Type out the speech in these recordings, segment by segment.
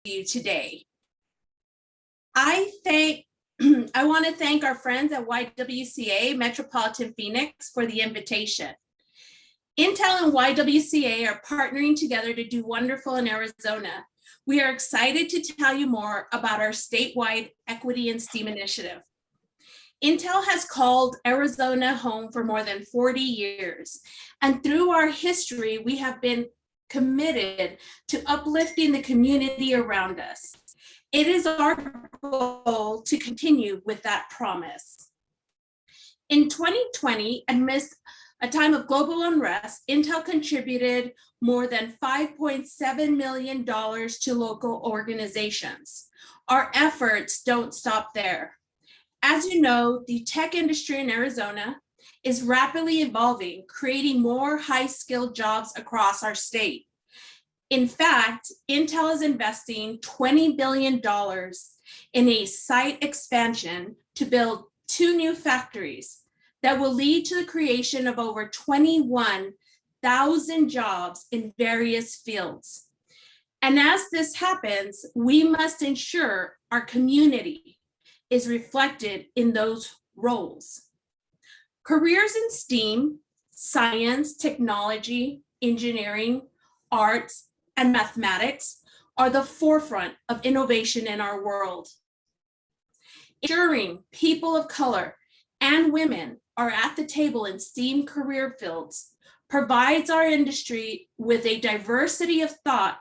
you today. I want to thank our friends at YWCA Metropolitan Phoenix for the invitation. Intel and YWCA are partnering together to do wonderful in Arizona. We are excited to tell you more about our statewide equity and STEAM initiative. Intel has called Arizona home for more than 40 years, and through our history, we have been committed to uplifting the community around us. It is our goal to continue with that promise. In 2020, amidst a time of global unrest, Intel contributed more than $5.7 million to local organizations. Our efforts don't stop there. As you know, the tech industry in Arizona is rapidly evolving, creating more high-skilled jobs across our state. In fact, Intel is investing $20 billion in a site expansion to build 2 new factories that will lead to the creation of over 21,000 jobs in various fields. And as this happens, we must ensure our community is reflected in those roles. Careers in STEAM, science, technology, engineering, arts, and mathematics are the forefront of innovation in our world. Ensuring people of color and women are at the table in STEAM career fields provides our industry with a diversity of thought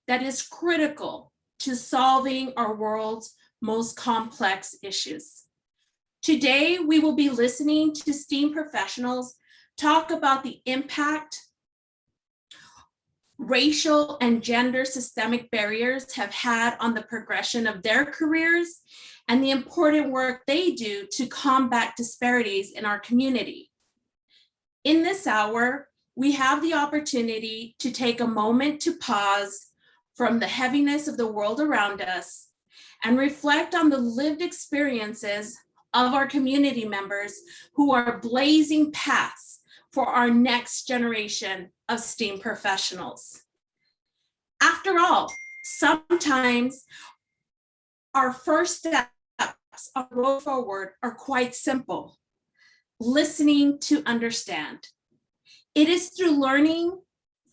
that is critical to solving our world's most complex issues. Today, we will be listening to STEAM professionals talk about the impact racial and gender systemic barriers have had on the progression of their careers and the important work they do to combat disparities in our community. In this hour, we have the opportunity to take a moment to pause from the heaviness of the world around us and reflect on the lived experiences of our community members who are blazing paths for our next generation of STEAM professionals. After all, sometimes our first steps on the road forward are quite simple: listening to understand. It is through learning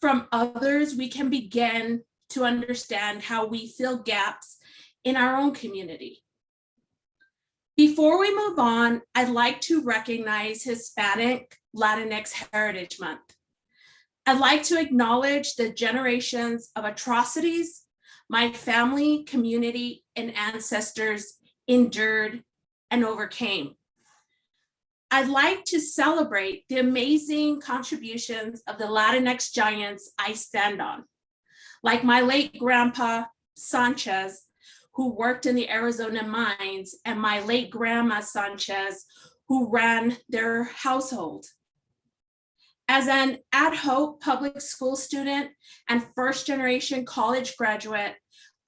from others we can begin to understand how we fill gaps in our own community. Before we move on, I'd like to recognize Hispanic Latinx Heritage Month. I'd like to acknowledge the generations of atrocities my family, community, and ancestors endured and overcame. I'd like to celebrate the amazing contributions of the Latinx giants I stand on, like my late grandpa, Sanchez, who worked in the Arizona mines, and my late grandma Sanchez, who ran their household. As an Ad Hope public school student and first-generation college graduate,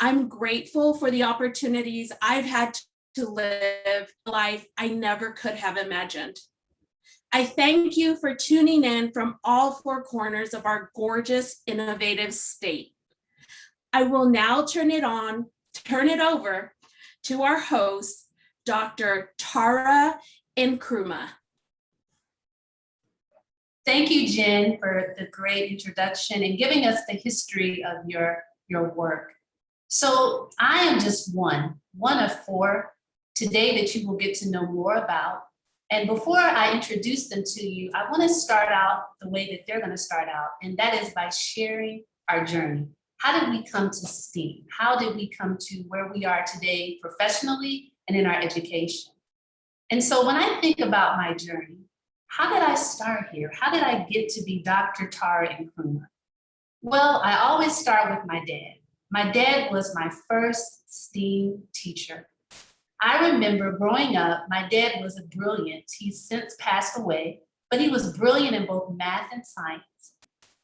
I'm grateful for the opportunities I've had to live a life I never could have imagined. I thank you for tuning in from all 4 corners of our gorgeous, innovative state. I will now turn it over to our host, Dr. Tara Nkrumah. Thank you, Jen, for the great introduction and giving us the history of your work. So I am just one of 4 today that you will get to know more about. And before I introduce them to you, I want to start out the way that they're going to start out, and that is by sharing our journey. How did we come to STEAM? How did we come to where we are today professionally and in our education? And so when I think about my journey, how did I start here? How did I get to be Dr. Tara Nkrumah? Well, I always start with my dad. My dad was my first STEAM teacher. I remember growing up, my dad was brilliant. He's since passed away, but he was brilliant in both math and science.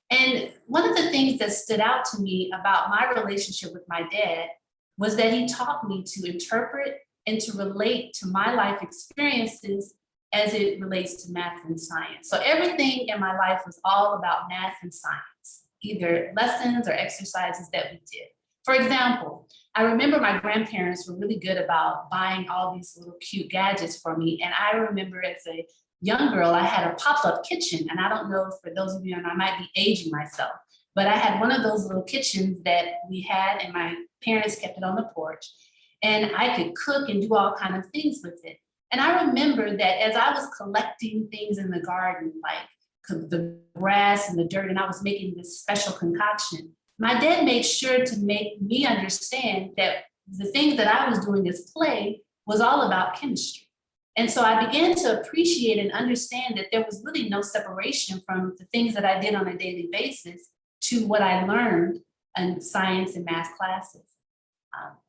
And one of the things that stood out to me about my relationship with my dad was that he taught me to interpret and to relate to my life experiences as it relates to math and science. So everything in my life was all about math and science, either lessons or exercises that we did. For example, I remember my grandparents were really good about buying all these little cute gadgets for me. And I remember as a young girl, I had a pop-up kitchen. And I don't know, for those of you, and I might be aging myself, but I had one of those little kitchens that we had, and my parents kept it on the porch. And I could cook and do all kinds of things with it. And I remember that as I was collecting things in the garden, like the grass and the dirt, and I was making this special concoction, my dad made sure to make me understand that the things that I was doing as play was all about chemistry. And so I began to appreciate and understand that there was really no separation from the things that I did on a daily basis to what I learned in science and math classes.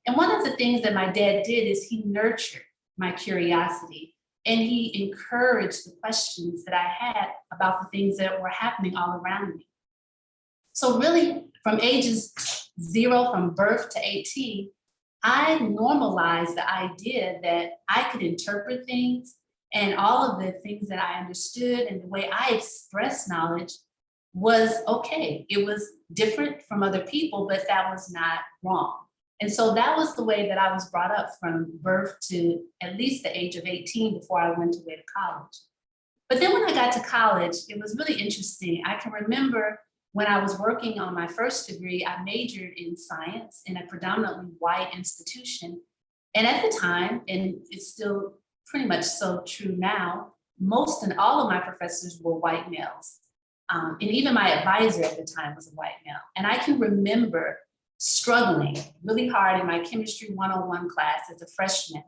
And one of the things that my dad did is he nurtured my curiosity, and he encouraged the questions that I had about the things that were happening all around me. So really, from ages 0, from birth to 18, I normalized the idea that I could interpret things, and all of the things that I understood and the way I expressed knowledge was okay. It was different from other people, but that was not wrong. And so that was the way that I was brought up from birth to at least the age of 18 before I went away to college. But then when I got to college, it was really interesting. I can remember when I was working on my first degree, I majored in science in a predominantly white institution. And at the time, and it's still pretty much so true now, most and all of my professors were white males. And even my advisor at the time was a white male. And I can remember struggling really hard in my chemistry 101 class as a freshman,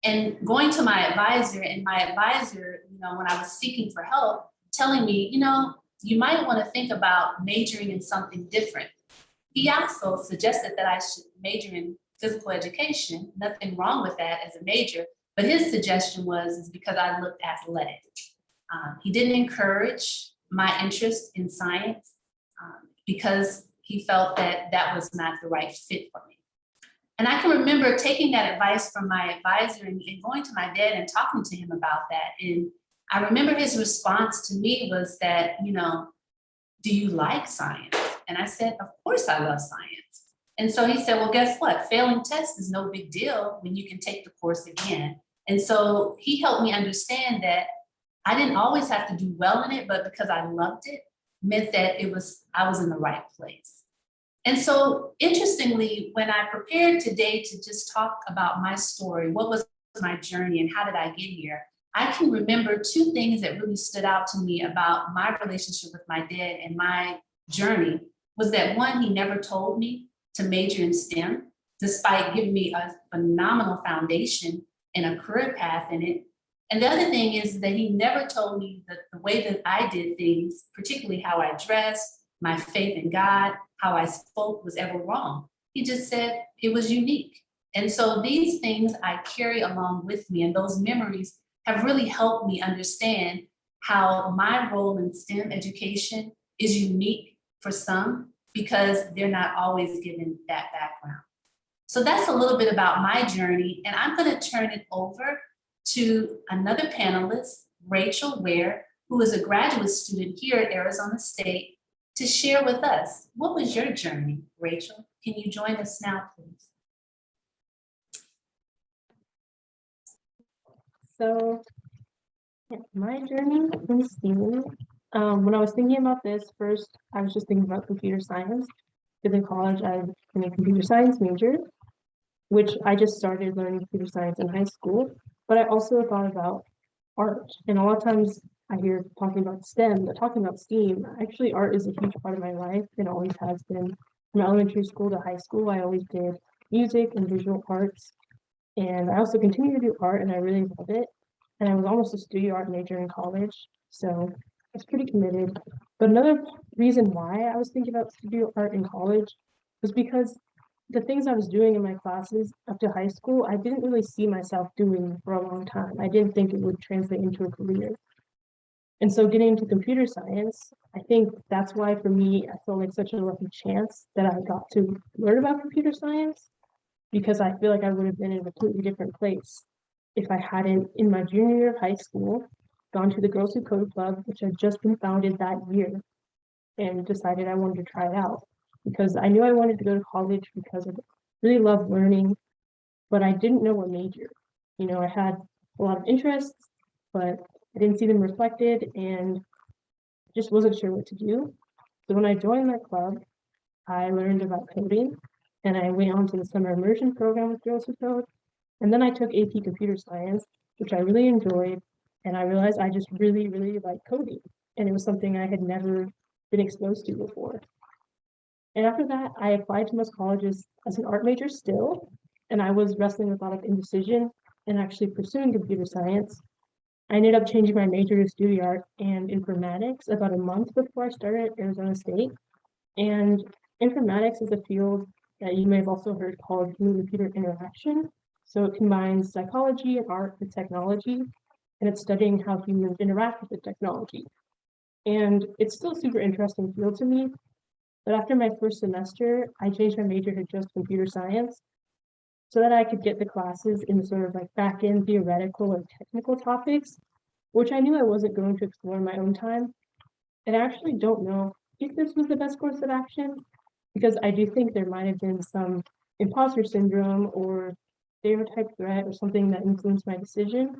and going to my advisor, and my advisor, when I was seeking for help, telling me, you might want to think about majoring in something different. He also suggested that I should major in physical education. Nothing wrong with that as a major, but his suggestion is because I looked athletic. He didn't encourage my interest in science because he felt that that was not the right fit for me. And I can remember taking that advice from my advisor and going to my dad and talking to him about that. And I remember his response to me was that, do you like science? And I said, of course I love science. And so he said, well, guess what? Failing tests is no big deal when you can take the course again. And so he helped me understand that I didn't always have to do well in it, but because I loved it, meant that I was in the right place. And so interestingly, when I prepared today to just talk about my story, what was my journey and how did I get here, I can remember 2 things that really stood out to me about my relationship with my dad and my journey was that, one, he never told me to major in STEM, despite giving me a phenomenal foundation and a career path in it. And the other thing is that he never told me that the way that I did things, particularly how I dressed, my faith in God, how I spoke, was ever wrong. He just said it was unique. And so these things I carry along with me, and those memories have really helped me understand how my role in STEM education is unique for some because they're not always given that background. So that's a little bit about my journey, and I'm going to turn it over to another panelist, Rachel Ware, who is a graduate student here at Arizona State, to share with us. What was your journey, Rachel? Can you join us now, please? So, my journey in STEAM, when I was thinking about this, first, I was just thinking about computer science. Because in college, I was in a computer science major, which I just started learning computer science in high school. But I also thought about art. And a lot of times I hear talking about STEM, but talking about STEAM, actually art is a huge part of my life and always has been. From elementary school to high school, I always did music and visual arts. And I also continue to do art and I really love it. And I was almost a studio art major in college. So I was pretty committed. But another reason why I was thinking about studio art in college was because the things I was doing in my classes up to high school, I didn't really see myself doing for a long time. I didn't think it would translate into a career. And so getting into computer science, I think that's why for me, I felt like such a lucky chance that I got to learn about computer science, because I feel like I would have been in a completely different place if I hadn't, in my junior year of high school, gone to the Girls Who Code Club, which had just been founded that year, and decided I wanted to try it out. because I knew I wanted to go to college because I really loved learning, but I didn't know what major. You know, I had a lot of interests, but I didn't see them reflected and just wasn't sure what to do. So when I joined that club, I learned about coding and I went on to the summer immersion program with Girls Who Code. And then I took AP Computer Science, which I really enjoyed. And I realized I just really, really like coding. And it was something I had never been exposed to before. And after that, I applied to most colleges as an art major still. And I was wrestling with a lot of indecision and actually pursuing computer science. I ended up changing my major to studio art and informatics about a month before I started at Arizona State. And informatics is a field that you may have also heard called human-computer interaction. So it combines psychology and art with technology, and it's studying how humans interact with the technology. And it's still a super interesting field to me. But after my first semester, I changed my major to just computer science so that I could get the classes in sort of like back-end theoretical or technical topics, which I knew I wasn't going to explore in my own time. And I actually don't know if this was the best course of action, because I do think there might have been some imposter syndrome or stereotype threat or something that influenced my decision.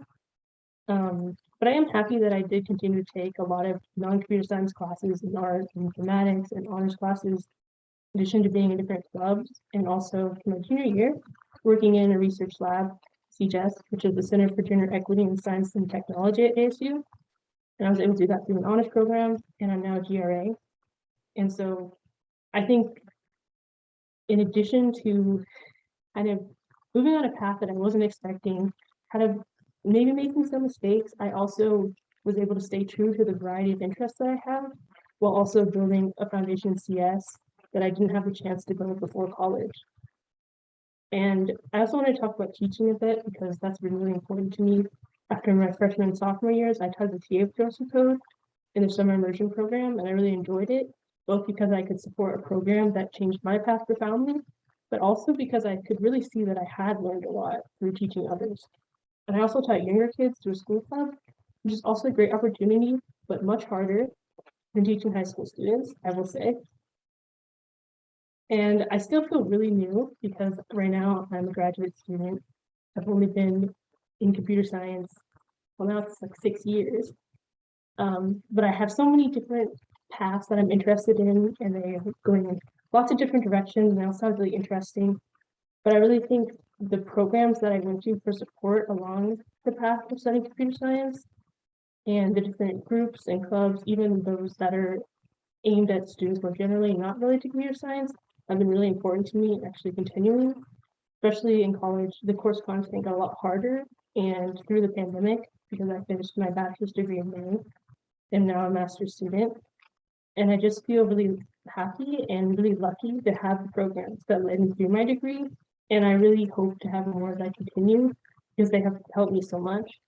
But I am happy that I did continue to take a lot of non-computer science classes in art and informatics and honors classes, in addition to being in different clubs, and also in my junior year, working in a research lab, CGES, which is the Center for Gender Equity in Science and Technology at ASU. And I was able to do that through an honors program, and I'm now a GRA. And so I think in addition to kind of moving on a path that I wasn't expecting, kind of maybe making some mistakes, I also was able to stay true to the variety of interests that I have, while also building a foundation in CS that I didn't have the chance to build before college. And I also want to talk about teaching a bit because that's been really important to me. After my freshman and sophomore years, I taught the TA of Girls Who Code in the summer immersion program, and I really enjoyed it, both because I could support a program that changed my path profoundly, but also because I could really see that I had learned a lot through teaching others. And I also taught younger kids through a school club, which is also a great opportunity, but much harder than teaching high school students, I will say. And I still feel really new because right now I'm a graduate student. I've only been in computer science, well, now it's like 6 years. But I have so many different paths that I'm interested in, and they are going in lots of different directions, and they all sound really interesting. But I really think the programs that I went to for support along the path of studying computer science and the different groups and clubs, even those that are aimed at students more generally not related to computer science, have been really important to me actually continuing, especially in college. The course content got a lot harder, and through the pandemic, because I finished my bachelor's degree in May, and now a master's student. And I just feel really happy and really lucky to have the programs that led me through my degree. And I really hope to have more as I continue because they have helped me so much.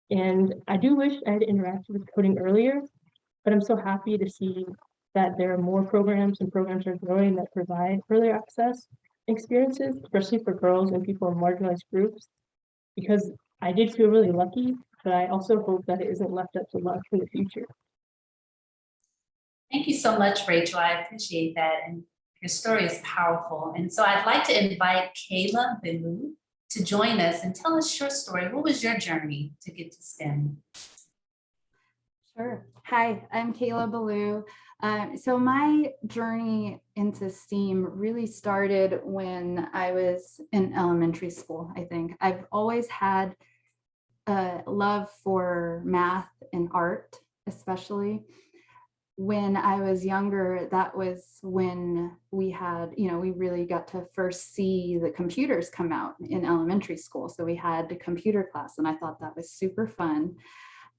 And I do wish I had interacted with coding earlier, but I'm so happy to see that there are more programs and programs are growing that provide earlier access experiences, especially for girls and people in marginalized groups, because I did feel really lucky, but I also hope that it isn't left up to luck in the future. Thank you so much, Rachel. I appreciate that. And your story is powerful. And so I'd like to invite Kayla Balliew to join us and tell us your story. What was your journey to get to STEM? Sure. Hi, I'm Kayla Balliew. So my journey into STEAM really started when I was in elementary school, I think. I've always had a love for math and art, especially. When I was younger, that was when we had, we really got to first see the computers come out in elementary school. So we had a computer class, and I thought that was super fun.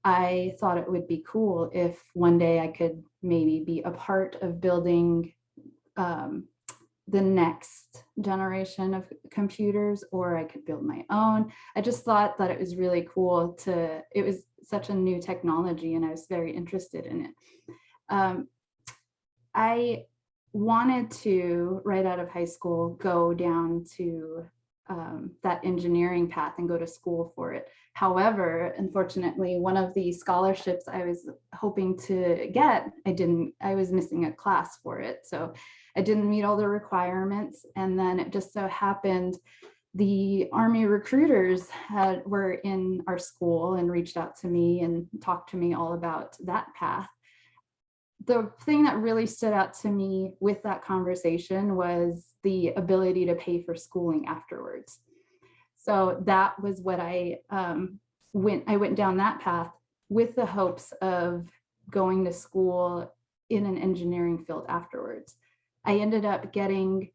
I thought it would be cool if one day I could maybe be a part of building the next generation of computers, or I could build my own. I just thought that it was really cool it was such a new technology, and I was very interested in it. I wanted to, right out of high school, go down to that engineering path and go to school for it. However, unfortunately, one of the scholarships I was hoping to get, I was missing a class for it. So I didn't meet all the requirements. And then it just so happened the Army recruiters were in our school and reached out to me and talked to me all about that path. The thing that really stood out to me with that conversation was the ability to pay for schooling afterwards. So that was what I went down that path with the hopes of going to school in an engineering field afterwards. I ended up getting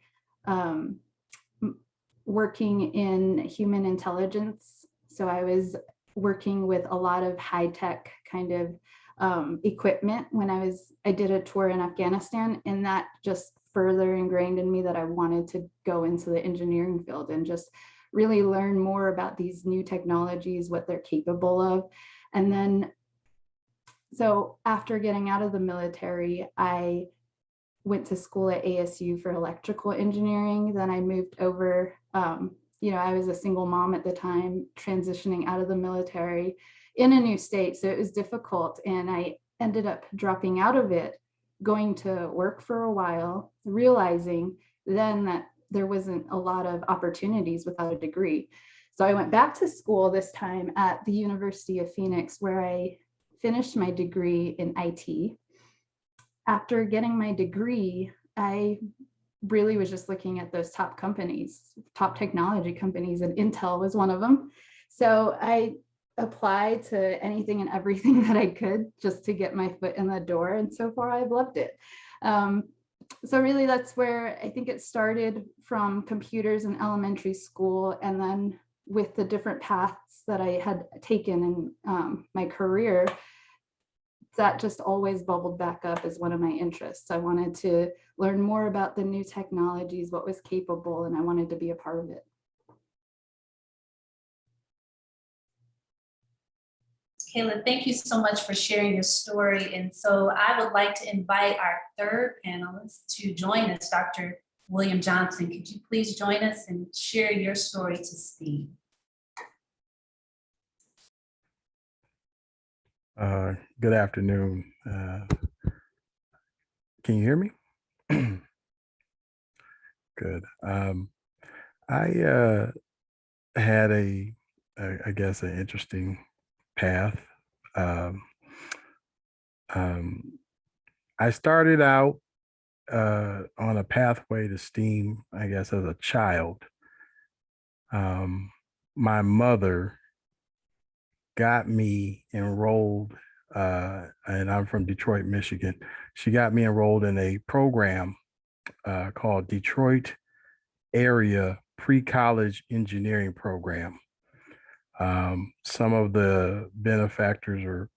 working in human intelligence. So I was working with a lot of high tech kind of equipment when I did a tour in Afghanistan, and that just further ingrained in me that I wanted to go into the engineering field and just really learn more about these new technologies, what they're capable of. And then, so after getting out of the military, I went to school at ASU for electrical engineering. Then I moved over, I was a single mom at the time, transitioning out of the military in a new state. So it was difficult. And I ended up dropping out of it, going to work for a while, realizing then that there wasn't a lot of opportunities without a degree. So I went back to school this time at the University of Phoenix, where I finished my degree in IT. After getting my degree, I really was just looking at those top companies, top technology companies, and Intel was one of them. So I applied to anything and everything that I could just to get my foot in the door. And so far I've loved it. So really that's where I think it started, from computers in elementary school. And then with the different paths that I had taken in my career, that just always bubbled back up as one of my interests. I wanted to learn more about the new technologies, what was capable, and I wanted to be a part of it. Kayla, thank you so much for sharing your story. And so I would like to invite our third panelist to join us, Dr. William Johnson. Could you please join us and share your story to Steve? Good afternoon. Can you hear me? Good. I had I guess, an interesting path. I started out on a pathway to STEAM, I guess, as a child. My mother got me enrolled, and I'm from Detroit, Michigan. She got me enrolled in a program called Detroit Area Pre-College Engineering Program. Some of the benefactors or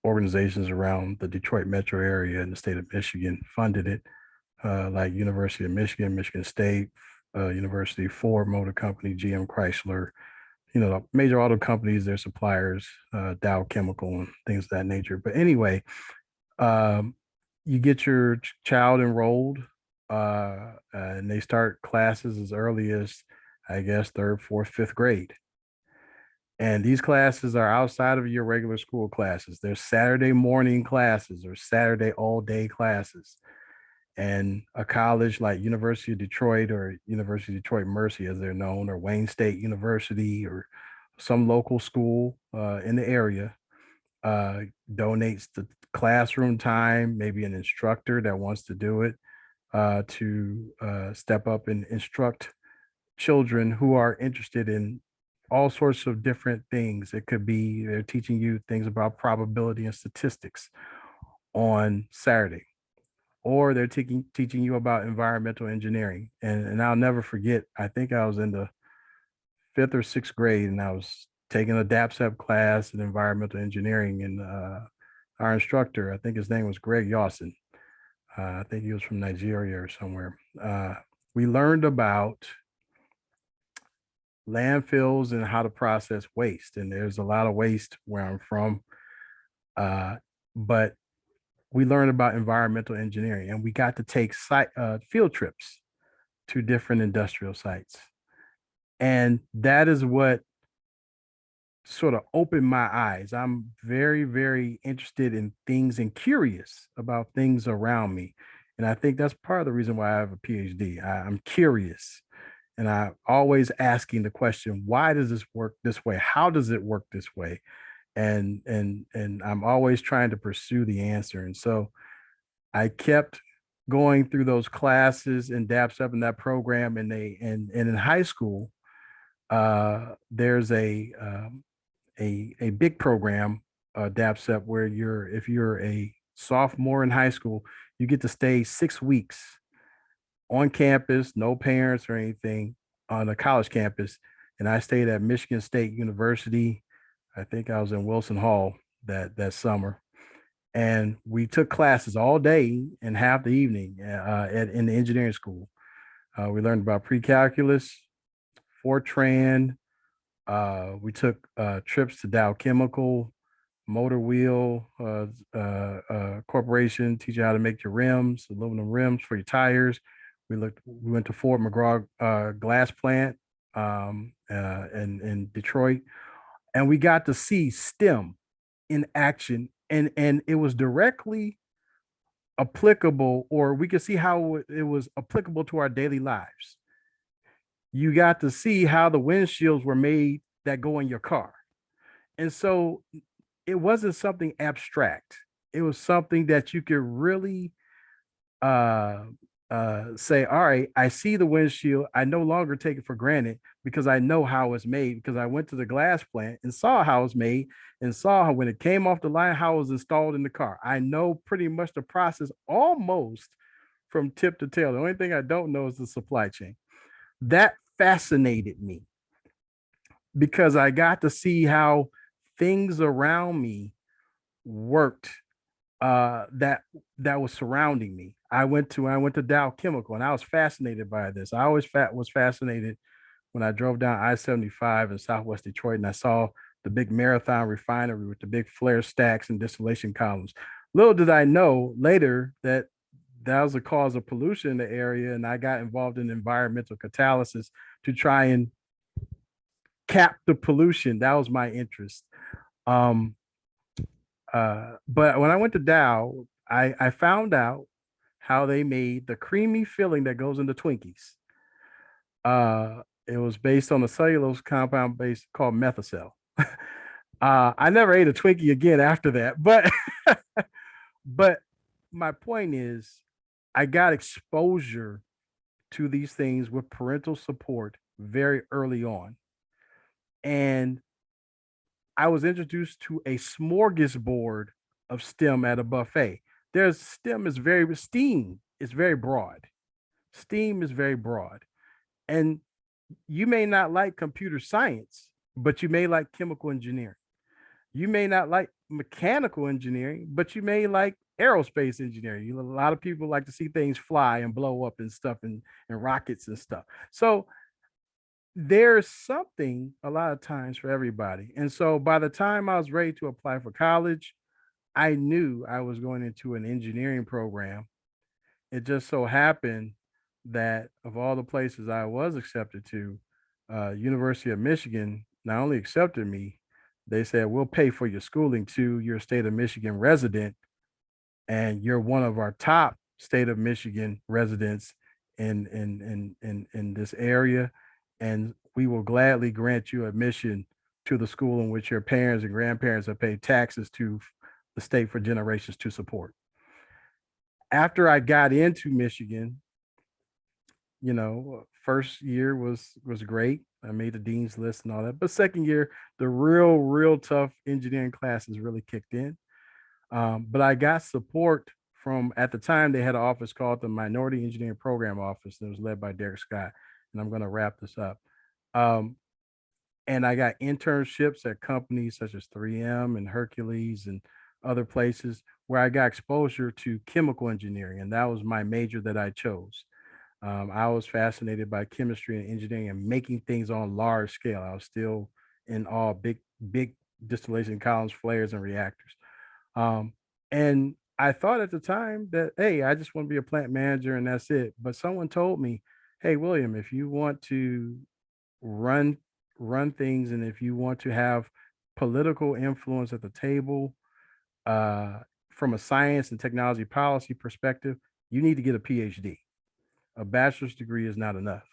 organizations around the Detroit metro area in the state of Michigan funded it, like University of Michigan, Michigan State, University, Ford Motor Company, GM Chrysler, major auto companies, their suppliers, Dow Chemical and things of that nature. But anyway, you get your child enrolled, and they start classes as early as, I guess, third, fourth, fifth grade. And these classes are outside of your regular school classes. They're Saturday morning classes or Saturday all day classes. And a college like University of Detroit or University of Detroit Mercy, as they're known, or Wayne State University, or some local school in the area donates the classroom time, maybe an instructor that wants to do it, to step up and instruct children who are interested in all sorts of different things. It could be they're teaching you things about probability and statistics on Saturday, or they're teaching you about environmental engineering. And I'll never forget, I think I was in the 5th or 6th grade, and I was taking a DAPSEP class in environmental engineering, and our instructor, I think his name was Greg Yawson. I think he was from Nigeria or somewhere. We learned about landfills and how to process waste. And there's a lot of waste where I'm from. But we learned about environmental engineering, and we got to take field trips to different industrial sites. And that is what sort of opened my eyes. I'm very, very interested in things and curious about things around me. And I think that's part of the reason why I have a PhD. I'm curious, and I'm always asking the question, why does this work this way? How does it work this way? And I'm always trying to pursue the answer. And so I kept going through those classes and DAPS up in that program. And in high school, there's a big program, DAPSEP, where if you're a sophomore in high school, you get to stay 6 weeks on campus, no parents or anything, on a college campus. And I stayed at Michigan State University. I think I was in Wilson Hall that summer. And we took classes all day and half the evening in the engineering school. We learned about pre-calculus, Fortran. We took trips to Dow Chemical, Motor Wheel Corporation, teach you how to make your rims, aluminum rims for your tires. We went to Fort McGraw glass plant in Detroit, and we got to see STEM in action, and it was directly applicable, or we could see how it was applicable to our daily lives. You got to see how the windshields were made that go in your car. And so it wasn't something abstract. It was something that you could really say, all right, I see the windshield. I no longer take it for granted because I know how it's made, because I went to the glass plant and saw how it's made and saw how when it came off the line, how it was installed in the car. I know pretty much the process almost from tip to tail. The only thing I don't know is the supply chain. That fascinated me because I got to see how things around me worked that was surrounding me. I went to Dow Chemical, and I was fascinated by this. I always was fascinated when I drove down I-75 in Southwest Detroit, and I saw the big Marathon refinery with the big flare stacks and distillation columns. Little did I know later that was the cause of pollution in the area, and I got involved in environmental catalysis to try and cap the pollution. That was my interest. But when I went to Dow, I found out how they made the creamy filling that goes into Twinkies. It was based on a cellulose compound called methocel. I never ate a Twinkie again after that, but my point is, I got exposure to these things with parental support very early on. And I was introduced to a smorgasbord of STEM at a buffet. STEam is very broad. STEAM is very broad. And you may not like computer science, but you may like chemical engineering. You may not like mechanical engineering, but you may like aerospace engineering. A lot of people like to see things fly and blow up and stuff, and rockets and stuff. So there's something a lot of times for everybody. And so by the time I was ready to apply for college, I knew I was going into an engineering program. It just so happened that of all the places I was accepted to, University of Michigan not only accepted me, they said, we'll pay for your schooling too. You're a state of Michigan resident, and you're one of our top state of Michigan residents in this area. And we will gladly grant you admission to the school in which your parents and grandparents have paid taxes to the state for generations to support. After I got into Michigan, first year was great. I made the dean's list and all that. But second year, the real tough engineering classes really kicked in. But I got support from, at the time, they had an office called the Minority Engineering Program Office that was led by Derek Scott. And I'm going to wrap this up. And I got internships at companies such as 3M and Hercules and other places where I got exposure to chemical engineering. And that was my major that I chose. I was fascinated by chemistry and engineering and making things on large scale. I was still in all big distillation columns, flares, and reactors. And I thought at the time that, hey, I just want to be a plant manager and that's it. But someone told me, hey, William, if you want to run things, and if you want to have political influence at the table, from a science and technology policy perspective, you need to get a PhD. A bachelor's degree is not enough.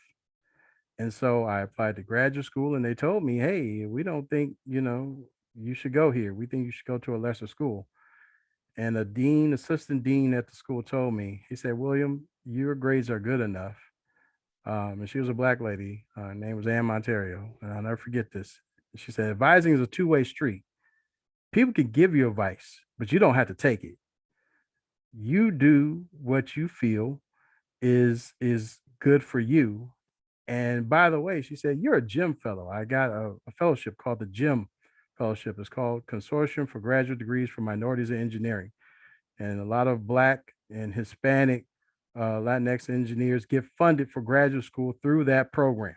And so I applied to graduate school, and they told me, hey, we don't think, you should go here. We think you should go to a lesser school. And a assistant dean at the school told me, he said, William, your grades are good enough. And she was a Black lady. Her name was Ann Monterio. And I'll never forget this. She said, advising is a two-way street. People can give you advice, but you don't have to take it. You do what you feel is good for you. And by the way, she said, you're a GEM fellow. I got a fellowship called the GEM Fellowship. It's called Consortium for Graduate Degrees for Minorities in Engineering. And a lot of Black and Hispanic Latinx engineers get funded for graduate school through that program.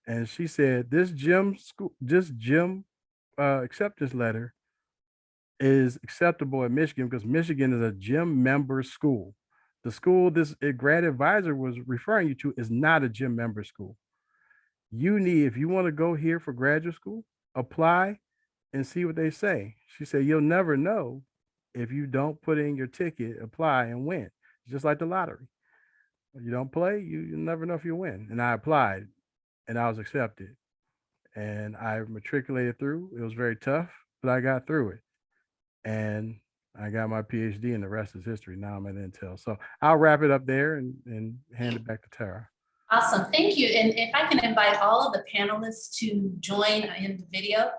And she said, this GEM acceptance letter is acceptable in Michigan because Michigan is a GEM member school. The school this grad advisor was referring you to is not a GEM member school. If you want to go here for graduate school, apply and see what they say. She said, you'll never know if you don't put in your ticket, apply and win. It's just like the lottery. You don't play, you never know if you win. And I applied and I was accepted. And I matriculated through. It was very tough, but I got through it. And I got my PhD, and the rest is history. Now I'm at Intel. So I'll wrap it up there and hand it back to Tara. Awesome, thank you. And if I can invite all of the panelists to join in the video.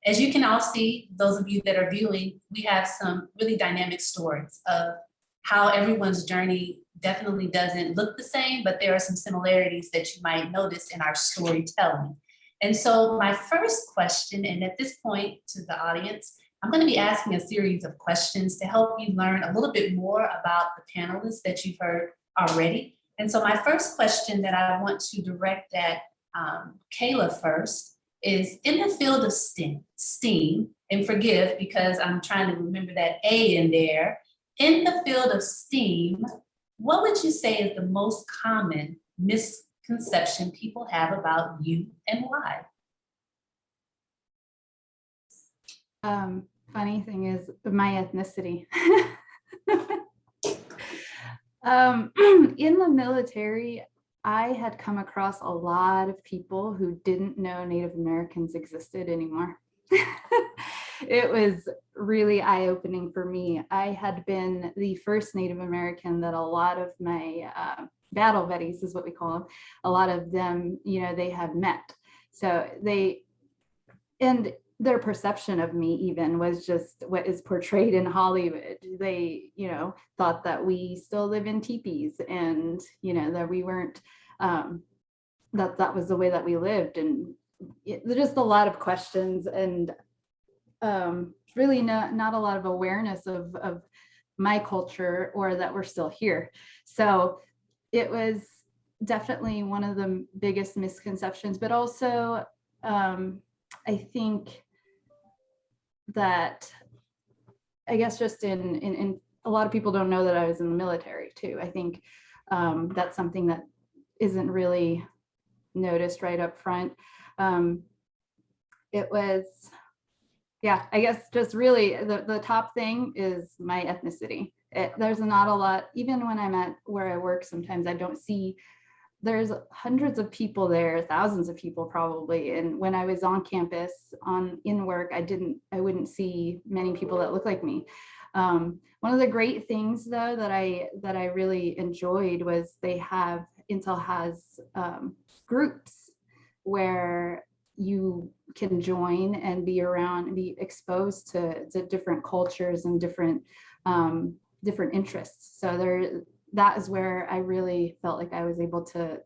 As you can all see, those of you that are viewing, we have some really dynamic stories of how everyone's journey definitely doesn't look the same, but there are some similarities that you might notice in our storytelling. And so my first question, and at this point to the audience, I'm going to be asking a series of questions to help you learn a little bit more about the panelists that you've heard already. And so my first question that I want to direct at Kayla first is, in the field of STEAM, and forgive because I'm trying to remember that A in there, in the field of STEAM, what would you say is the most common misconception people have about you and why? Funny thing is my ethnicity. In the military, I had come across a lot of people who didn't know Native Americans existed anymore. It was really eye-opening for me. I had been the first Native American that a lot of my battle buddies, is what we call them, a lot of them, they had met. So and their perception of me even was just what is portrayed in Hollywood. They, thought that we still live in teepees and, that we weren't, that was the way that we lived. And just a lot of questions and really not a lot of awareness of my culture or that we're still here. So it was definitely one of the biggest misconceptions, but also I think that just in a lot of people don't know that I was in the military too. I think that's something that isn't really noticed right up front. It was, just really the top thing is my ethnicity. There's not a lot, even when I'm at where I work, sometimes I don't see, there's hundreds of people there, thousands of people probably. And when I was on campus in work, I wouldn't see many people that look like me. One of the great things though that I really enjoyed was Intel has groups where you can join and be exposed to different cultures and different interests. So that is where I really felt like I was able to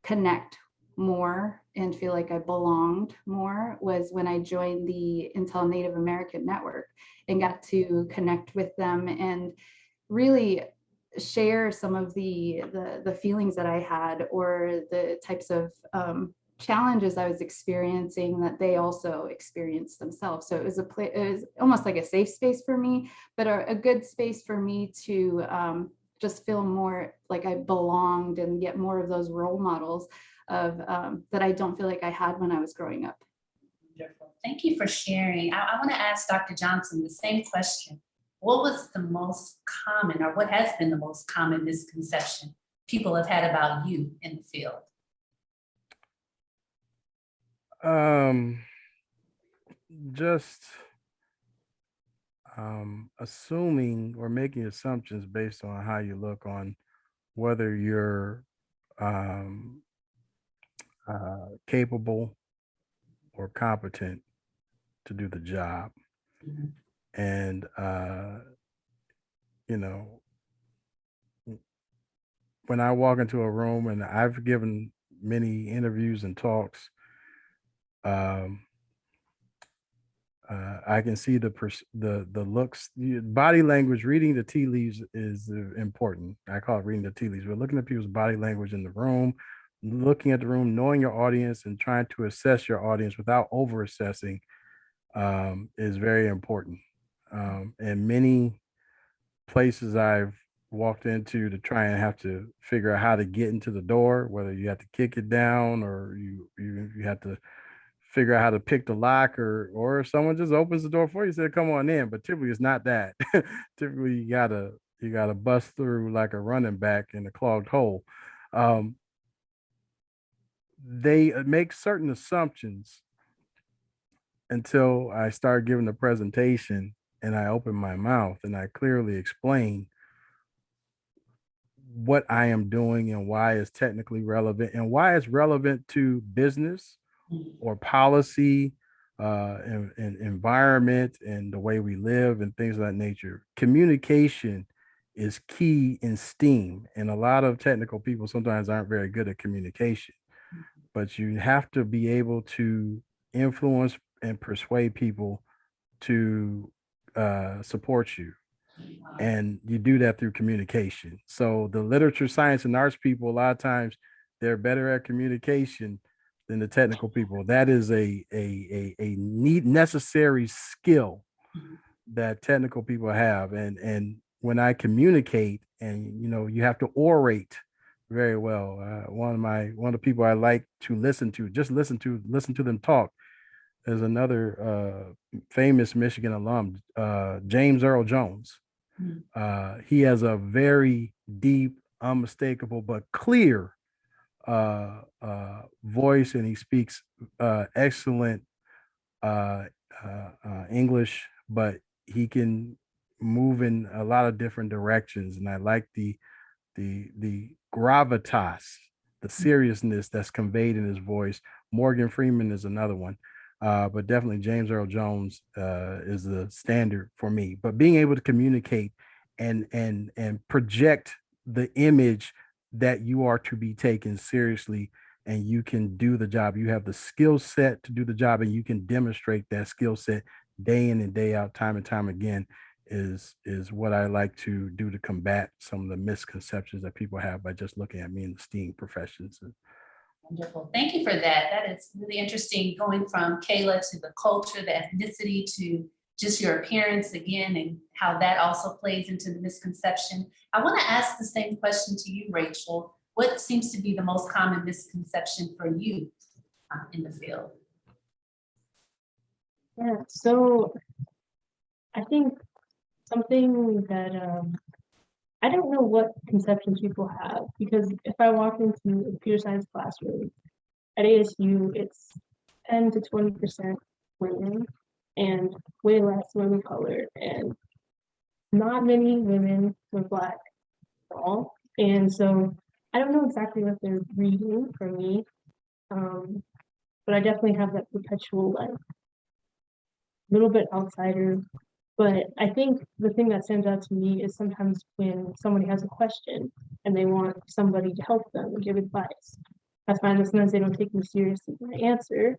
connect more and feel like I belonged more, was when I joined the Intel Native American Network and got to connect with them and really share some of the feelings that I had or the types of challenges I was experiencing that they also experienced themselves. So it was almost like a safe space for me, but a good space for me to just feel more like I belonged and get more of those role models of that I don't feel like I had when I was growing up. Wonderful. Thank you for sharing. I want to ask Dr. Johnson the same question. what was the most common, or what has been the most common misconception people have had about you in the field? Just assuming or making assumptions based on how you look on whether you're um, capable or competent to do the job. Mhm. And, you know, when I walk into a room, and I've given many interviews and talks, um, I can see the looks, body language. Reading the tea leaves is important. I call it reading the tea leaves. We're looking at people's body language in the room, looking at the room, knowing your audience, and trying to assess your audience without over assessing is very important. And many places I've walked into to try and have to figure out how to get into the door, whether you have to kick it down or you have to figure out how to pick the lock, or if someone just opens the door for you, say, come on in. But typically it's not that. Typically you gotta bust through like a running back in a clogged hole. Um, they make certain assumptions until I start giving the presentation and I open my mouth and I clearly explain what I am doing and why it's technically relevant and why it's relevant to business or policy, and environment and the way we live and things of that nature. Communication is key in STEAM, and a lot of technical people sometimes aren't very good at communication. But you have to be able to influence and persuade people to support you, and you do that through communication. So the literature, science, and arts people, a lot of times they're better at communication than the technical people. That is a need necessary skill that technical people have. And when I communicate, and you have to orate very well. One of the people I like to listen to, just listen to them talk, is another famous Michigan alum, James Earl Jones. He has a very deep, unmistakable, but clear voice, and he speaks excellent English, but he can move in a lot of different directions. And I like the gravitas, the seriousness that's conveyed in his voice. Morgan Freeman is another one. But definitely James Earl Jones is the standard for me. But being able to communicate and project the image that you are to be taken seriously, and you can do the job. You have the skill set to do the job, and you can demonstrate that skill set day in and day out, time and time again, is what I like to do to combat some of the misconceptions that people have by just looking at me in the STEAM professions. Wonderful. Thank you for that. That is really interesting, going from Kayla to the culture, the ethnicity, to just your appearance again, and how that also plays into the misconception. I want to ask the same question to you, Rachel. What seems to be the most common misconception for you in the field? Yeah, so I think something that I don't know what conceptions people have, because if I walk into a computer science classroom at ASU, it's 10 to 20% women and way less women of color, and not many women who are Black at all. And so I don't know exactly what they're reading for me, but I definitely have that perpetual, like, little bit outsider. But I think the thing that stands out to me is sometimes when somebody has a question and they want somebody to help them and give advice. I find that sometimes they don't take me seriously when I answer,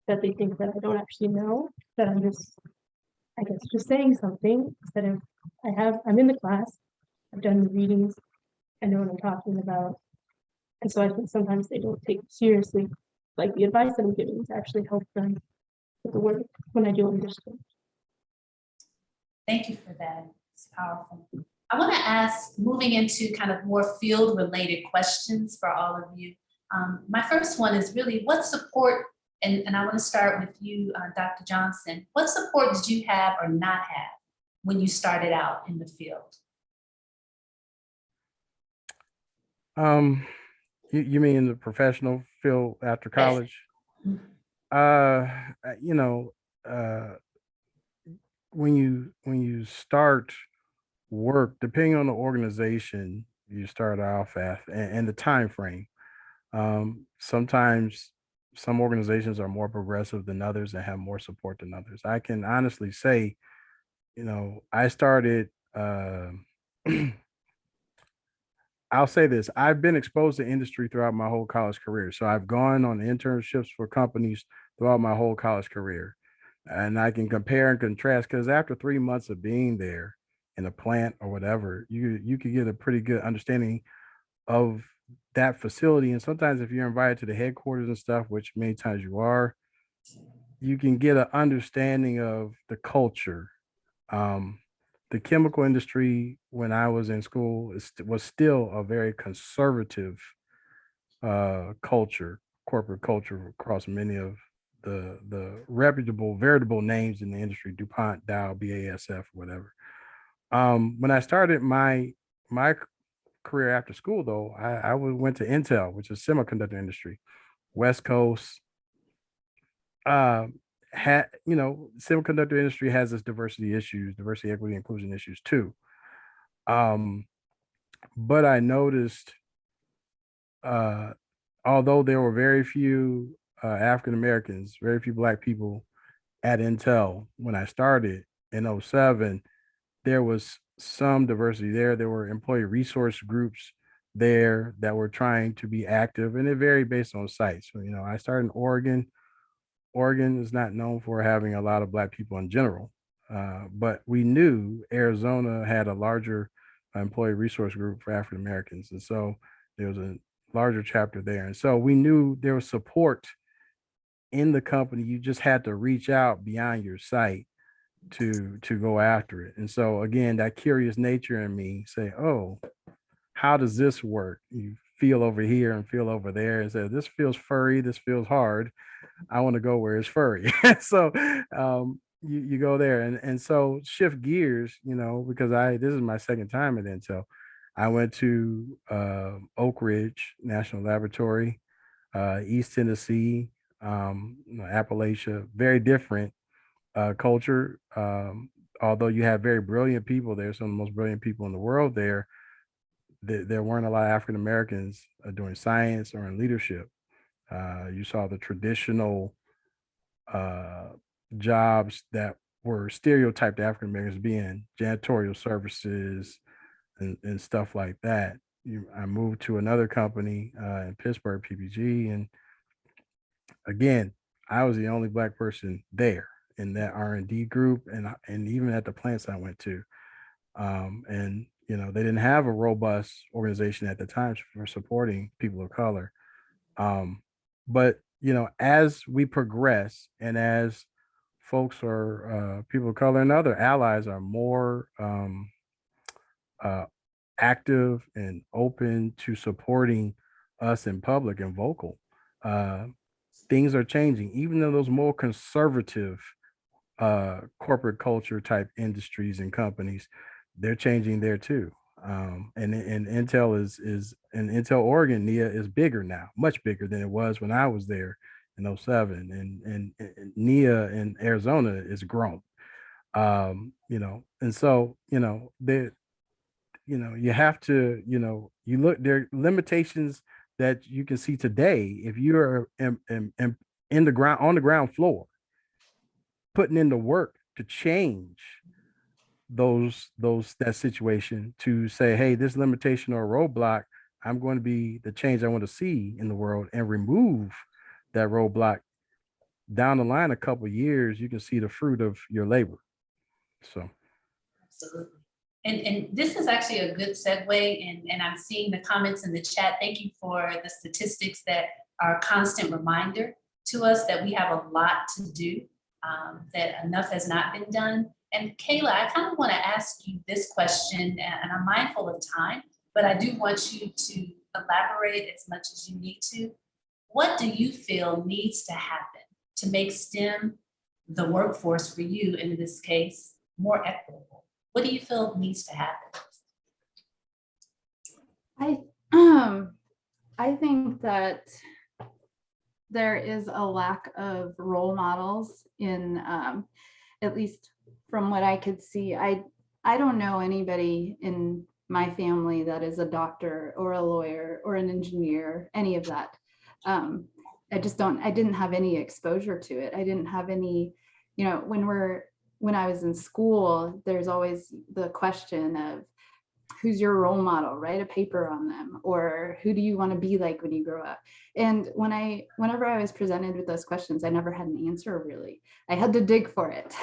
that they think that I don't actually know, that I'm just, I guess, just saying something instead of I'm in the class, I've done the readings, I know what I'm talking about. And so I think sometimes they don't take it seriously, like the advice that I'm giving to actually help them with the work when I do understand. Thank you for that. It's powerful. I want to ask, moving into kind of more field-related questions for all of you. My first one is really, what support, and I want to start with you, Dr. Johnson, what support did you have or not have when you started out in the field? You mean the professional field after Yes. college? Uh, you know, when you start work, depending on the organization you start off at and the time frame. Sometimes some organizations are more progressive than others and have more support than others. I can honestly say, I started. I'll say this: I've been exposed to industry throughout my whole college career. So I've gone on internships for companies throughout my whole college career, and I can compare and contrast because after 3 months of being there in a plant or whatever, you could get a pretty good understanding of that facility. And sometimes if you're invited to the headquarters and stuff, which many times you are, you can get an understanding of the culture. Um, the chemical industry when I was in school was still a very conservative culture, corporate culture across many of the reputable, veritable names in the industry, DuPont, Dow, BASF, whatever. When I started my career after school, though, I went to Intel, which is semiconductor industry, West Coast. Had semiconductor industry has its diversity issues, diversity, equity, inclusion issues too. But I noticed, although there were very few African Americans, very few Black people at Intel when I started in '07, there was some diversity there. There were employee resource groups there that were trying to be active, and it varied based on sites. So, I started in Oregon. Oregon is not known for having a lot of Black people in general, but we knew Arizona had a larger employee resource group for African Americans. And so there was a larger chapter there. And so we knew there was support in the company. You just had to reach out beyond your site to go after it. And so again, that curious nature in me say, oh, how does this work? You feel over here and feel over there and say, this feels furry, this feels hard. I want to go where it's furry. So you go there and so shift gears, because this is my second time at Intel. I went to Oak Ridge National Laboratory, East Tennessee, Appalachia, very different culture. Although you have very brilliant people there, some of the most brilliant people in the world there, there weren't a lot of African Americans doing science or in leadership. You saw the traditional jobs that were stereotyped African Americans being janitorial services and stuff like that. I moved to another company in Pittsburgh, PPG, and again, I was the only Black person there in that R&D group, and even at the plants I went to, and they didn't have a robust organization at the time for supporting people of color. But as we progress and as folks are people of color and other allies are more active and open to supporting us in public and vocal, things are changing. Even though those more conservative corporate culture type industries and companies, they're changing there too. And Intel is in Intel Oregon, NIA is bigger now, much bigger than it was when I was there in '07. And NIA in Arizona is grown. And so, you have to, you look, there are limitations that you can see today if you're in the ground, on the ground floor, putting in the work to change that situation, to say, hey, this limitation or roadblock, I'm going to be the change I want to see in the world, and remove that roadblock. Down the line, a couple of years, you can see the fruit of your labor. So Absolutely. And this is actually a good segue, and I'm seeing the comments in the chat. Thank you for the statistics that are a constant reminder to us that we have a lot to do, that enough has not been done. And Kayla, I kind of want to ask you this question, and I'm mindful of time, but I do want you to elaborate as much as you need to. What do you feel needs to happen to make STEM, the workforce for you in this case, more equitable? What do you feel needs to happen? I think that there is a lack of role models in, at least from what I could see. I don't know anybody in my family that is a doctor or a lawyer or an engineer, any of that. I didn't have any exposure to it. I didn't have any, when I was in school, there's always the question of, who's your role model? Write a paper on them, or who do you want to be like when you grow up? And whenever I was presented with those questions, I never had an answer really. I had to dig for it.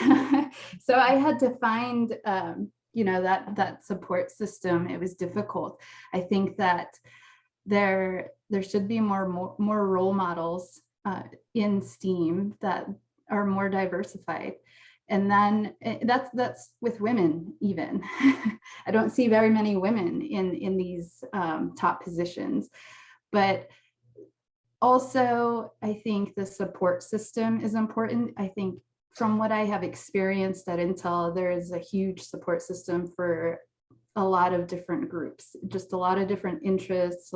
So I had to find, that support system. It was difficult. I think that there should be more role models in STEAM that are more diversified. And then that's with women even. I don't see very many women in these top positions, but also I think the support system is important. I think from what I have experienced at Intel, there is a huge support system for a lot of different groups, just a lot of different interests.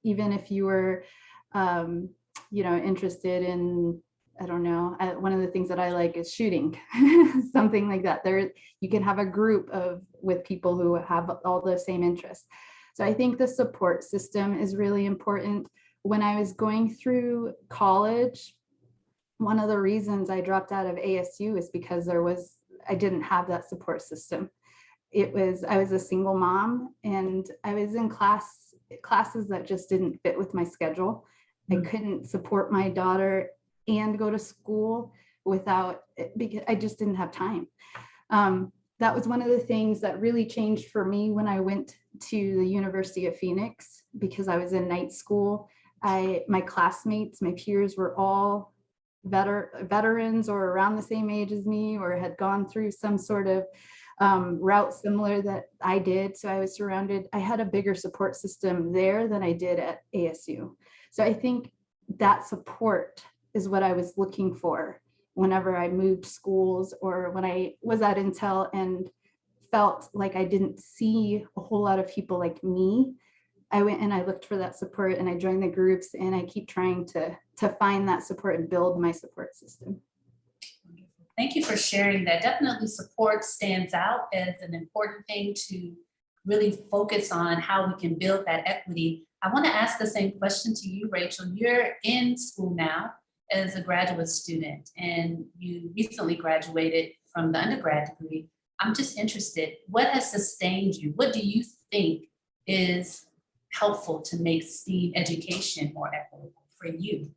Even if you were, interested in, I don't know, one of the things that I like is shooting, something like that. You can have a group with people who have all the same interests. So I think the support system is really important. When I was going through college, one of the reasons I dropped out of ASU is because I didn't have that support system. I was a single mom, and I was in classes that just didn't fit with my schedule. I couldn't support my daughter and go to school because I just didn't have time. That was one of the things that really changed for me when I went to the University of Phoenix, because I was in night school. My classmates, my peers were all veterans or around the same age as me, or had gone through some sort of route similar that I did. So I was surrounded, I had a bigger support system there than I did at ASU. So I think that support is what I was looking for whenever I moved schools, or when I was at Intel and felt like I didn't see a whole lot of people like me. I went and I looked for that support, and I joined the groups, and I keep trying to find that support and build my support system. Thank you for sharing that. Definitely support stands out as an important thing to really focus on how we can build that equity. I want to ask the same question to you, Rachel. You're in school now as a graduate student, and you recently graduated from the undergrad degree. I'm just interested, what has sustained you? What do you think is helpful to make STEAM education more equitable for you?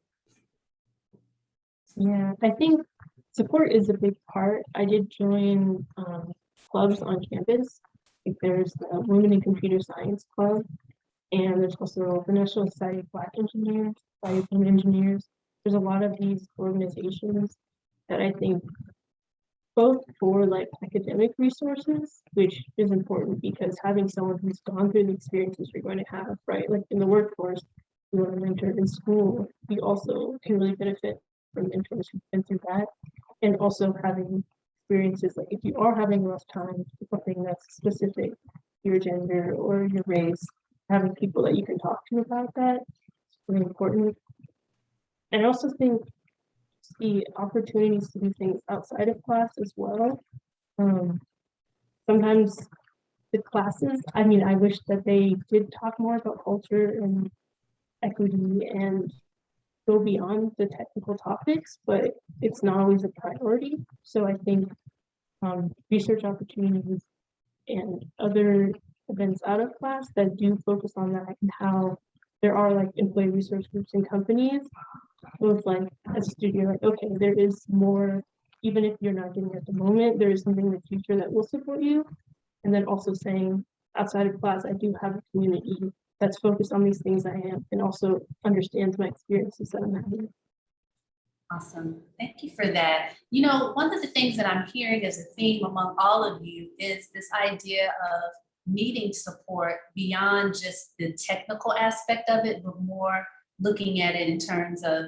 Yeah, I think support is a big part. I did join clubs on campus. Like there's the Women in Computer Science Club, and there's also the National Society of Black Engineers, Society of Women Engineers. There's a lot of these organizations that I think both for like academic resources, which is important because having someone who's gone through the experiences you're going to have, right? Like in the workforce, you want to mentor in school, you also can really benefit from mentors who've been through that. And also having experiences, like if you are having a rough time with something that's specific to your gender or your race, having people that you can talk to about that is really important. And I also think the opportunities to do things outside of class as well. Sometimes the classes, I mean, I wish that they did talk more about culture and equity and go beyond the technical topics, but it's not always a priority. So I think research opportunities and other events out of class that do focus on that, and how there are like employee resource groups and companies, both like as a studio, like, okay, there is more, even if you're not getting it at the moment, there is something in the future that will support you. And then also saying outside of class, I do have a community that's focused on these things I am, and also understands my experiences that I'm having. Awesome. Thank you for that. You know, one of the things that I'm hearing as a theme among all of you is this idea of needing support beyond just the technical aspect of it, but more looking at it in terms of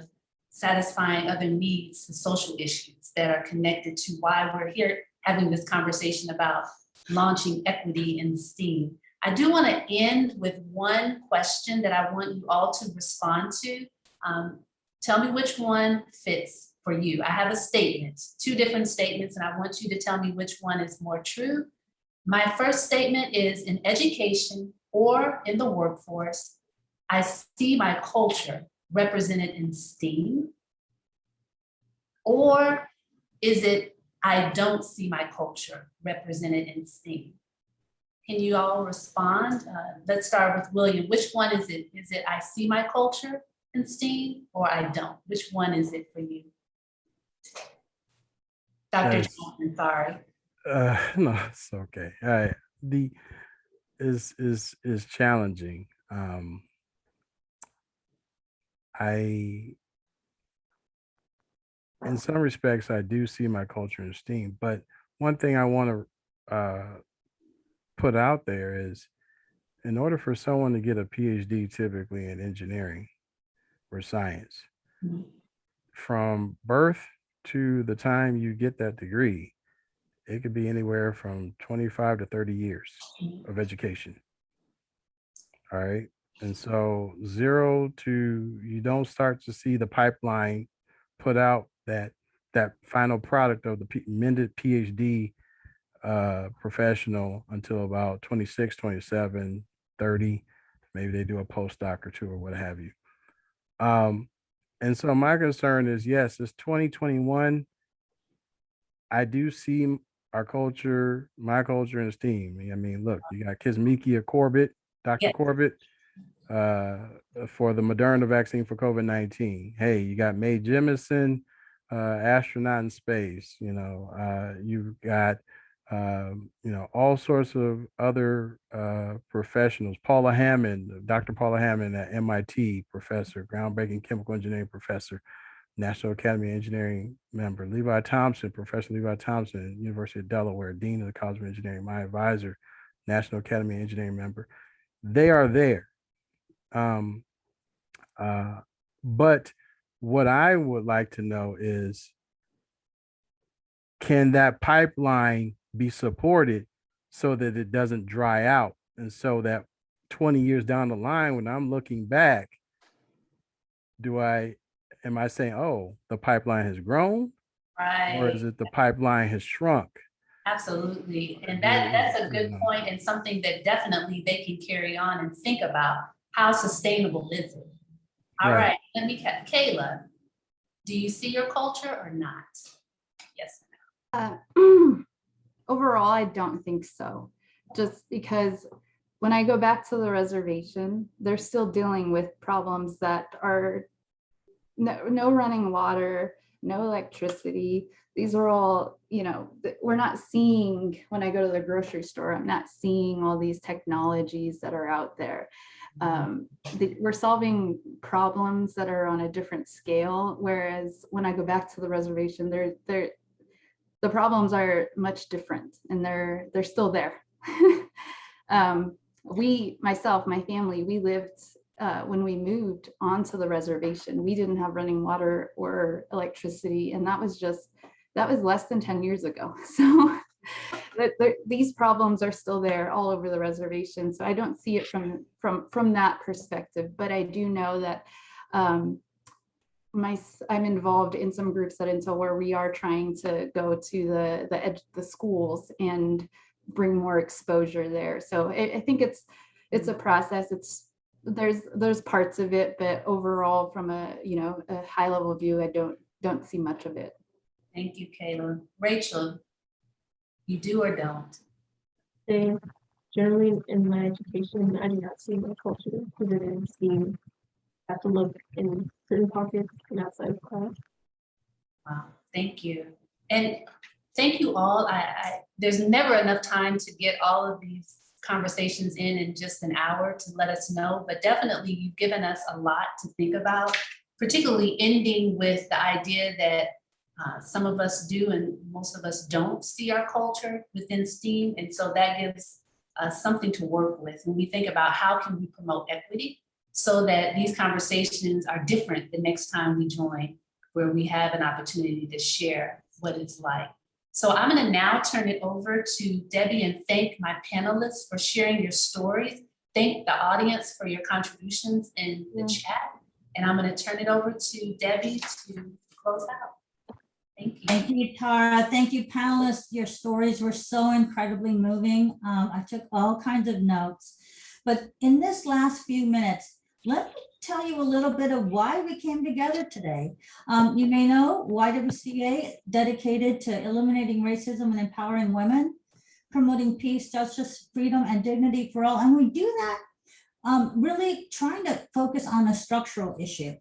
satisfying other needs, the social issues that are connected to why we're here having this conversation about launching equity in STEAM. I do want to end with one question that I want you all to respond to. Tell me which one fits for you. I have a statement, 2 different statements, and I want you to tell me which one is more true. My first statement is, in education or in the workforce, I see my culture represented in STEAM. Or is it, I don't see my culture represented in STEAM? Can you all respond? Let's start with William. Which one is it? Is it I see my culture in STEAM or I don't? Which one is it for you? Dr. Yes. Johnson, sorry. No, it's okay. The is challenging. In some respects, I do see my culture in STEAM, but one thing I want to put out there is, in order for someone to get a PhD, typically in engineering or science, Mhm. from birth to the time you get that degree, it could be anywhere from 25 to 30 years of education. All right. And so 0 to, you don't start to see the pipeline put out that final product of the amended PhD professional until about 26, 27, 30. Maybe they do a postdoc or 2 or what have you. And so my concern is, yes, it's 2021. I do see our culture, my culture in STEAM. I mean, look, you got Kizzmekia Corbett, Dr. Yeah. Corbett, for the Moderna vaccine for COVID-19. Hey, you got Mae Jemison, astronaut in space. You've got, all sorts of other professionals. Paula Hammond, Dr. Paula Hammond at MIT, professor, groundbreaking chemical engineering professor, National Academy of Engineering member. Levi Thompson, Professor Levi Thompson, University of Delaware, Dean of the College of Engineering, my advisor, National Academy of Engineering member. They are there. But what I would like to know is, can that pipeline be supported so that it doesn't dry out? And so that 20 years down the line, when I'm looking back, am I saying, oh, the pipeline has grown? Right. Or is it the pipeline has shrunk? Absolutely. And that's a good point, and something that definitely they can carry on and think about. How sustainable is it? All right. Let me, Kayla, do you see your culture or not? Yes. Overall, I don't think so. Just because when I go back to the reservation, they're still dealing with problems that are no running water, no electricity. These are all, we're not seeing, when I go to the grocery store, I'm not seeing all these technologies that are out there. We're solving problems that are on a different scale. Whereas when I go back to the reservation, the problems are much different, and they're still there. My family, we lived, when we moved onto the reservation, we didn't have running water or electricity. And that was less than 10 years ago. So these problems are still there all over the reservation. So I don't see it from that perspective, but I do know that I'm involved in some groups where we are trying to go to the schools and bring more exposure there. So I think it's a process. There's parts of it, but overall, from a high level view, I don't see much of it. Thank you, Kayla. Rachel, you do or don't? Generally, in my education, I do not see my culture because it didn't seem have to look in certain pockets and outside of class. Wow, thank you. And thank you all. There's never enough time to get all of these conversations in just an hour to let us know, but definitely you've given us a lot to think about, particularly ending with the idea that some of us do and most of us don't see our culture within STEAM. And so that gives us something to work with when we think about how can we promote equity so that these conversations are different the next time we join, where we have an opportunity to share what it's like. So I'm going to now turn it over to Debbie and thank my panelists for sharing your stories. Thank the audience for your contributions in the chat. And I'm going to turn it over to Debbie to close out. Thank you. Thank you, Tara. Thank you, panelists. Your stories were so incredibly moving. I took all kinds of notes. But in this last few minutes, let me tell you a little bit of why we came together today. You may know YWCA dedicated to eliminating racism and empowering women, promoting peace, justice, freedom, and dignity for all. And we do that really trying to focus on a structural issue.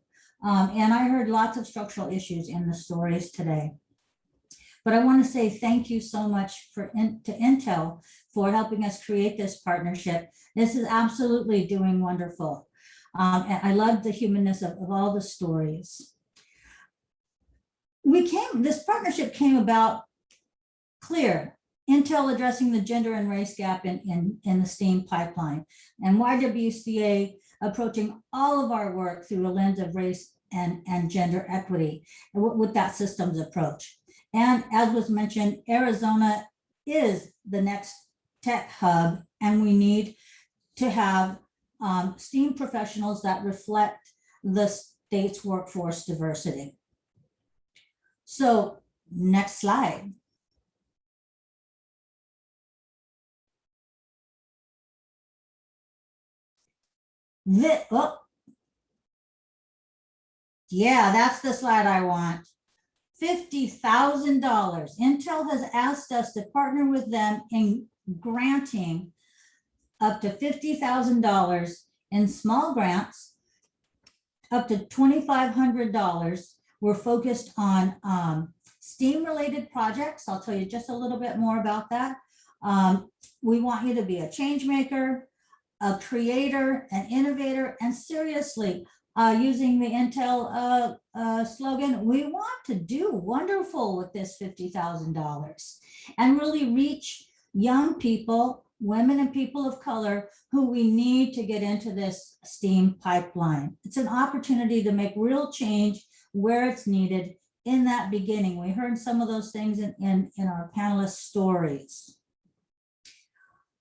And I heard lots of structural issues in the stories today. But I want to say thank you so much to Intel for helping us create this partnership. This is absolutely doing wonderful. And I love the humanness of all the stories. This partnership came about clear. Intel addressing the gender and race gap in the STEAM pipeline, and YWCA approaching all of our work through a lens of race and gender equity with that systems approach. And as was mentioned, Arizona is the next tech hub, and we need to have STEAM professionals that reflect the state's workforce diversity. So next slide. Yeah, that's the slide I want. $50,000. Intel has asked us to partner with them in granting up to $50,000 in small grants, up to $2,500. We're focused on STEAM related projects. I'll tell you just a little bit more about that. We want you to be a change maker, a creator, an innovator, and seriously, using the Intel slogan, we want to do wonderful with this $50,000 and really reach young people, women and people of color who we need to get into this STEAM pipeline. It's an opportunity to make real change where it's needed in that beginning. We heard some of those things in our panelist stories.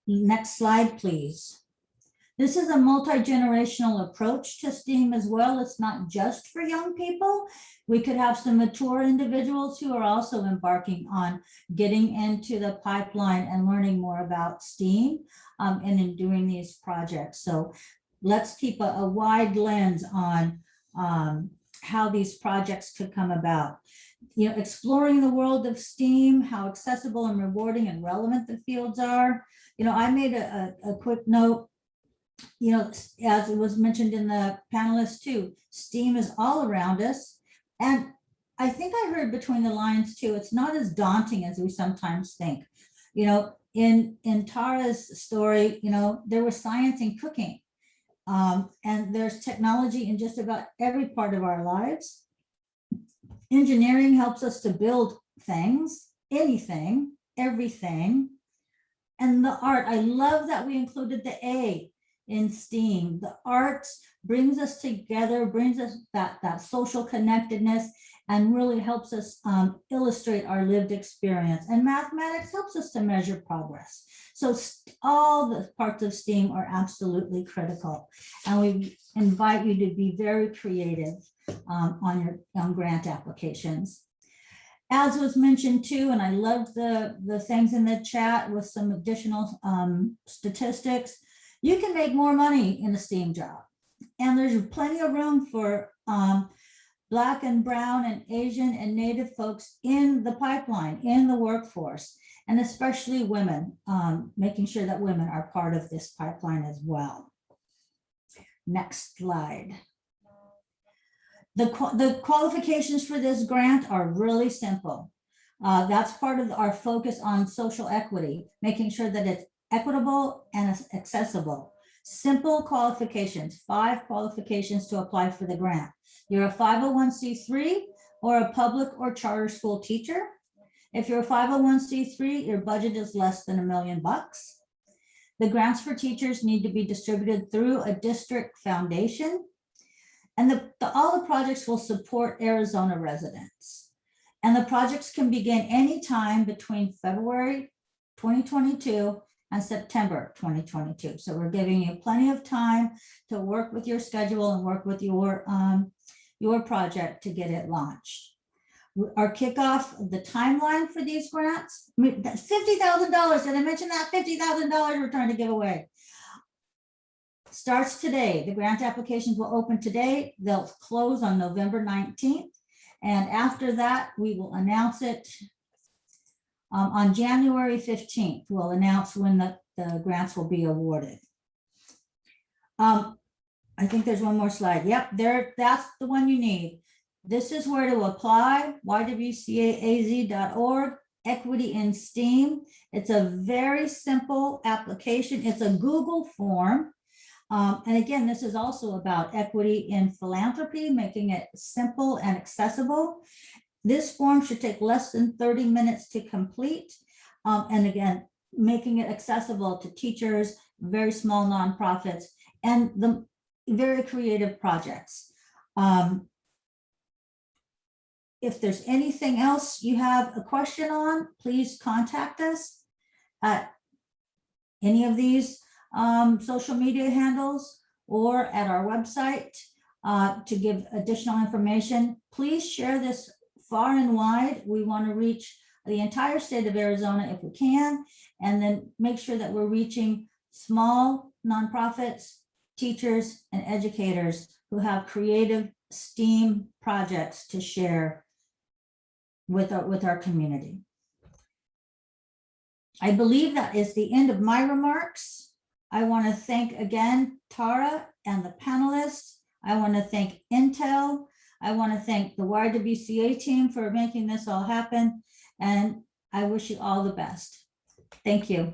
Next slide, please. This is a multi-generational approach to STEAM as well. It's not just for young people. We could have some mature individuals who are also embarking on getting into the pipeline and learning more about STEAM and in doing these projects. So let's keep a wide lens on how these projects could come about. You know, exploring the world of STEAM, how accessible and rewarding and relevant the fields are. You know, I made a quick note. You know, as it was mentioned in the panelists too, STEAM is all around us. And I think I heard between the lines too, it's not as daunting as we sometimes think. You know, in Tara's story, you know, there was science in cooking. And there's technology in just about every part of our lives. Engineering helps us to build things, anything, everything. And the art, I love that we included the A in STEAM. The arts brings us together, brings us that social connectedness, and really helps us illustrate our lived experience. And mathematics helps us to measure progress. So all the parts of STEAM are absolutely critical. And we invite you to be very creative on your grant applications. As was mentioned too, and I love the things in the chat with some additional statistics, you can make more money in a STEAM job. And there's plenty of room for Black and Brown and Asian and Native folks in the pipeline, in the workforce, and especially women, making sure that women are part of this pipeline as well. Next slide. The qualifications for this grant are really simple. That's part of our focus on social equity, making sure that it's equitable and accessible. Simple qualifications, 5 qualifications to apply for the grant. You're a 501c3 or a public or charter school teacher. If you're a 501c3, your budget is less than $1 million. The grants for teachers need to be distributed through a district foundation. And all the projects will support Arizona residents. And the projects can begin anytime between February 2022 and September 2022. So we're giving you plenty of time to work with your schedule and work with your project to get it launched. Our kickoff, the timeline for these grants, I mean, that's $50,000. Did I mention that? $50,000 we're trying to give away. Starts today. The grant applications will open today. They'll close on November 19th. And after that, we will announce it on January 15th. We'll announce when the grants will be awarded. I think there's one more slide. Yep, that's the one you need. This is where to apply, ywcaaz.org, equity in STEAM. It's a very simple application. It's a Google form. And again, this is also about equity in philanthropy, making it simple and accessible. This form should take less than 30 minutes to complete. And again, making it accessible to teachers, very small nonprofits, and the very creative projects. If there's anything else you have a question on, please contact us at any of these social media handles or at our website to give additional information. Please share this far and wide. We want to reach the entire state of Arizona if we can, and then make sure that we're reaching small nonprofits, teachers, and educators who have creative STEAM projects to share with our community. I believe that is the end of my remarks. I want to thank again Tara and the panelists. I want to thank Intel. I want to thank the YWCA team for making this all happen. And I wish you all the best. Thank you.